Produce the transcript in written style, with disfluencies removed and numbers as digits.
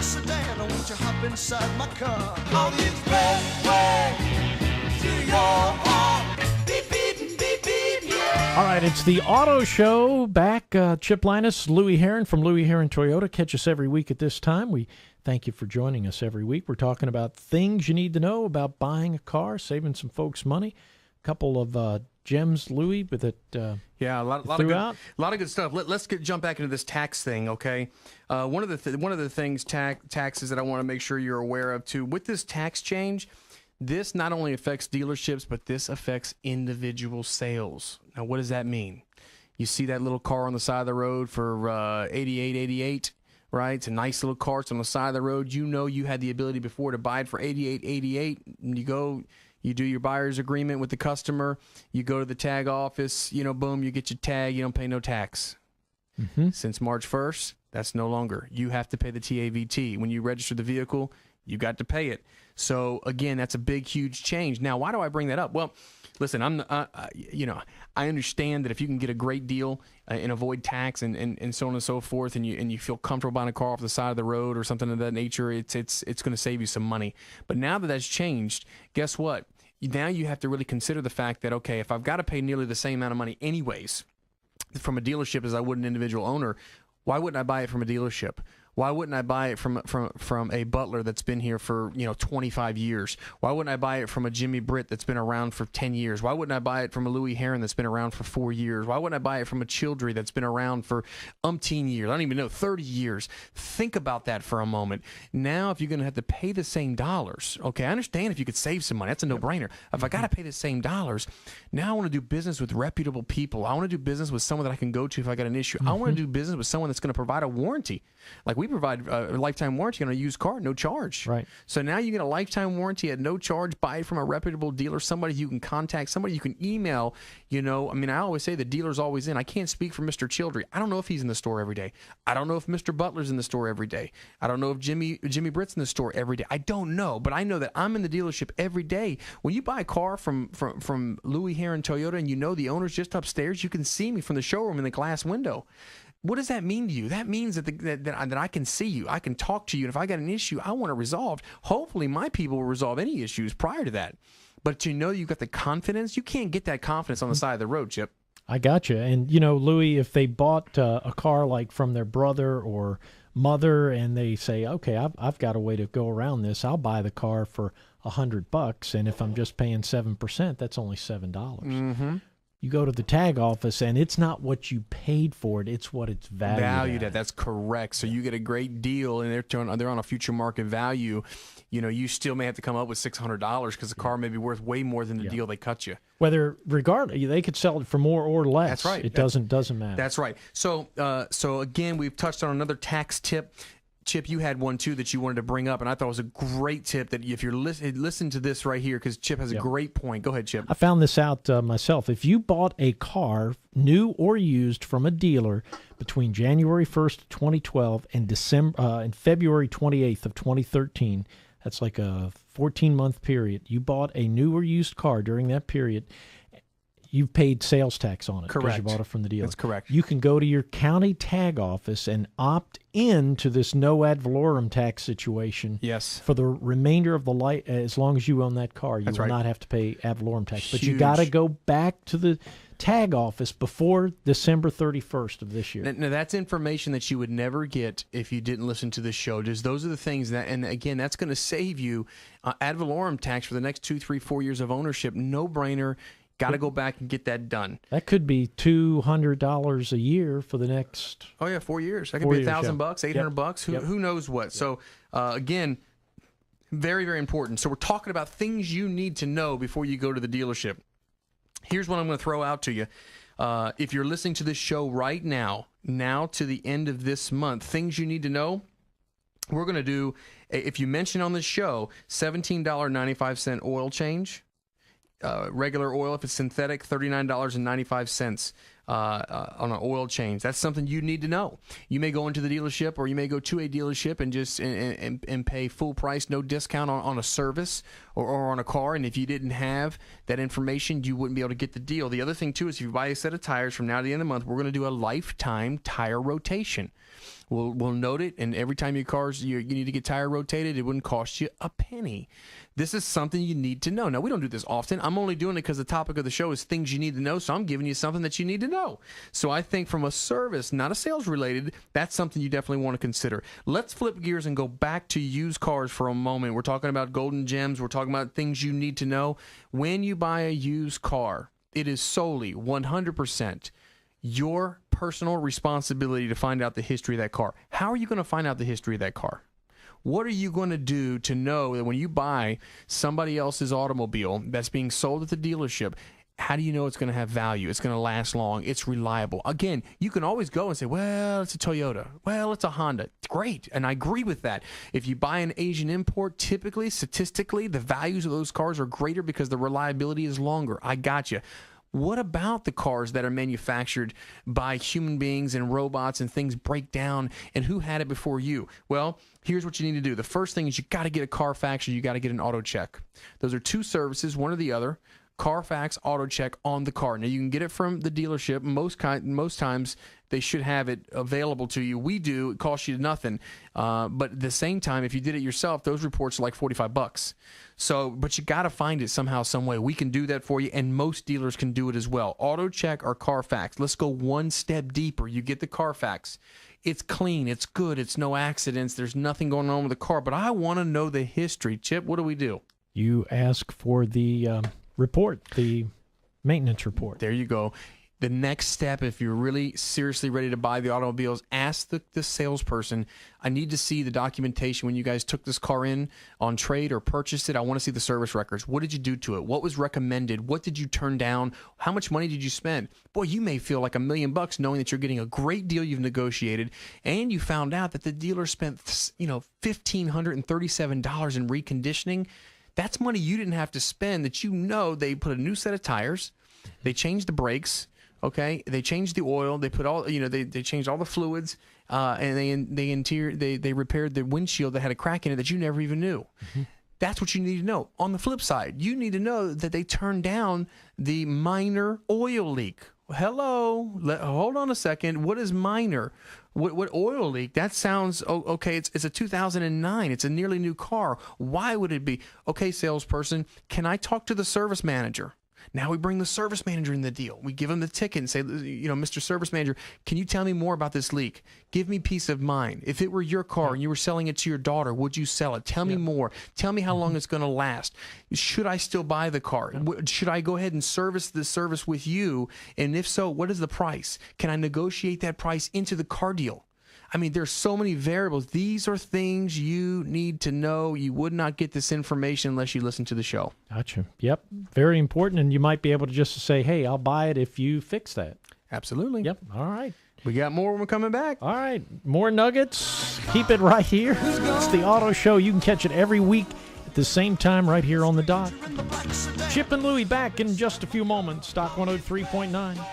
sedan, won't you hop inside my car? On the expressway to your heart. Beep, beep, beep, beep, yeah. All right, it's the Auto Show. Back, Chip Lyness, Louie Herron from Louie Herron Toyota. Catch us every week at this time. We thank you for joining us every week. We're talking about things you need to know about buying a car, saving some folks money. A couple of gems, Louie, with it. Yeah, a lot of good stuff. Let's jump back into this tax thing, okay? One of the things taxes that I want to make sure you're aware of too. With this tax change, this not only affects dealerships, but this affects individual sales. Now, what does that mean? You see that little car on the side of the road for $88.88, right? It's a nice little car. It's on the side of the road. You know you had the ability before to buy it for $88.88. You go. You do your buyer's agreement with the customer. You go to the tag office. Boom, you get your tag. You don't pay no tax. Mm-hmm. Since March 1st, that's no longer. You have to pay the TAVT. When you register the vehicle, you got to pay it. So, again, that's a big, huge change. Now, why do I bring that up? Well, listen, I understand that if you can get a great deal and avoid tax and so on and so forth, and you feel comfortable buying a car off the side of the road or something of that nature, it's going to save you some money. But now that that's changed, guess what? Now you have to really consider the fact that, okay, if I've got to pay nearly the same amount of money anyways from a dealership as I would an individual owner, why wouldn't I buy it from a dealership? Why wouldn't I buy it from a Butler that's been here for 25 years? Why wouldn't I buy it from a Jimmy Britt that's been around for 10 years? Why wouldn't I buy it from a Louie Herron that's been around for 4 years? Why wouldn't I buy it from a Childry that's been around for umpteen years? I don't even know, 30 years. Think about that for a moment. Now, if you're going to have to pay the same dollars, okay, I understand if you could save some money. That's a no-brainer. If I got to pay the same dollars, now I want to do business with reputable people. I want to do business with someone that I can go to if I got an issue. I want to do business with someone that's going to provide a warranty. Like we provide a lifetime warranty on a used car, no charge. Right. So now you get a lifetime warranty at no charge. Buy it from a reputable dealer, somebody you can contact, somebody you can email. I always say the dealer's always in. I can't speak for Mr. Childry. I don't know if he's in the store every day. I don't know if Mr. Butler's in the store every day. I don't know if Jimmy Britt's in the store every day. I don't know, but I know that I'm in the dealership every day. When you buy a car from Louie Herron Toyota and the owner's just upstairs, you can see me from the showroom in the glass window. What does that mean to you? That means that I can see you. I can talk to you. And if I got an issue I want it resolved, hopefully my people will resolve any issues prior to that. But you've got the confidence. You can't get that confidence on the side of the road, Chip. I got you. And, Louie, if they bought a car like from their brother or mother and they say, okay, I've got a way to go around this, I'll buy the car for $100. And if I'm just paying 7%, that's only $7. Mm-hmm. You go to the tag office, and it's not what you paid for it; it's what it's valued at. That's correct. So you get a great deal, and they're on a future market value. You still may have to come up with $600 because the car may be worth way more than the deal they cut you. Regardless, they could sell it for more or less. That's right. It doesn't matter. That's right. So again, we've touched on another tax tip. Chip, you had one too that you wanted to bring up, and I thought it was a great tip that if you're listen to this right here, because Chip has a great point. Go ahead, Chip. I found this out myself. If you bought a car, new or used, from a dealer between January 1st, 2012 and February 28th of 2013, that's like a 14-month period. You bought a new or used car during that period. You've paid sales tax on it because you bought it from the dealer. That's correct. You can go to your county tag office and opt in to this no ad valorem tax situation. Yes. For the remainder of the life, as long as you own that car, you will not have to pay ad valorem tax. But you got to go back to the tag office before December 31st of this year. Now, that's information that you would never get if you didn't listen to this show. Those are the things and again, that's going to save you ad valorem tax for the next 2, 3, 4 years of ownership. No brainer. Got to go back and get that done. That could be $200 a year for the next. Oh yeah, 4 years. That could be $1,000, $800. Who knows what? Yep. So again, very, very important. So we're talking about things you need to know before you go to the dealership. Here's what I'm going to throw out to you. If you're listening to this show right now to the end of this month, things you need to know. We're going to do, if you mention on this show, $17.95 oil change. Regular oil, if it's synthetic, $39.95. on an oil change. That's something you need to know. You may go into the dealership, or you may go to a dealership and just and pay full price, no discount on a service or on a car. And if you didn't have that information, you wouldn't be able to get the deal. The other thing too is if you buy a set of tires from now to the end of the month, we're going to do a lifetime tire rotation. We'll note it, and every time you need to get tire rotated, it wouldn't cost you a penny. This is something you need to know. Now, we don't do this often. I'm only doing it because the topic of the show is things you need to know, so I'm giving you something that you need to know. So I think from a service, not a sales related, that's something you definitely want to consider. Let's flip gears and go back to used cars for a moment. We're talking about golden gems. We're talking about things you need to know. When you buy a used car, it is solely 100% your personal responsibility to find out the history of that car. How are you going to find out the history of that car? What are you going to do to know that when you buy somebody else's automobile that's being sold at the dealership, how do you know it's going to have value? It's going to last long. It's reliable. Again, you can always go and say, well, it's a Toyota. Well, it's a Honda. Great. And I agree with that. If you buy an Asian import, typically, statistically, the values of those cars are greater because the reliability is longer. I got you. What about the cars that are manufactured by human beings and robots and things break down, and who had it before you? Well, here's what you need to do. The first thing is you got to get a Carfax or you got to get an auto check. Those are two services, one or the other. Carfax auto check on the car. Now, you can get it from the dealership. Most times they should have it available to you. We do. It costs you nothing. But at the same time, if you did it yourself, those reports are like $45. So, but you got to find it somehow, some way. We can do that for you, and most dealers can do it as well. Auto check or Carfax. Let's go one step deeper. You get the Carfax. It's clean. It's good. It's no accidents. There's nothing going on with the car. But I want to know the history. Chip, what do? You ask for the report, the maintenance report. There you go. The next step, if you're really seriously ready to buy the automobiles, ask the salesperson, I need to see the documentation when you guys took this car in on trade or purchased it. I want to see the service records. What did you do to it? What was recommended? What did you turn down? How much money did you spend? Boy, you may feel like $1 million knowing that you're getting a great deal you've negotiated, and you found out that the dealer spent $1,537 in reconditioning. That's money you didn't have to spend, that they put a new set of tires, they changed the brakes, okay? They changed the oil, they put all, they changed all the fluids, and they repaired the windshield that had a crack in it that you never even knew. Mm-hmm. That's what you need to know. On the flip side, you need to know that they turned down the minor oil leak. Hello, hold on a second. What is minor? What oil leak? That sounds okay. It's a 2009. It's a nearly new car. Why would it be? Okay, salesperson, can I talk to the service manager? Now we bring the service manager in the deal. We give him the ticket and say, Mr. Service Manager, can you tell me more about this leak? Give me peace of mind. If it were your car and you were selling it to your daughter, would you sell it? Tell me more. Tell me how long it's going to last. Should I still buy the car? Should I go ahead and service the service with you? And if so, what is the price? Can I negotiate that price into the car deal? I mean, there's so many variables. These are things you need to know. You would not get this information unless you listen to the show. Gotcha. Yep. Very important. And you might be able to just say, hey, I'll buy it if you fix that. Absolutely. Yep. All right. We got more when we're coming back. All right. More nuggets. Keep it right here. It's the Auto Show. You can catch it every week at the same time right here on the dot. Chip and Louie back in just a few moments. Stock 103.9.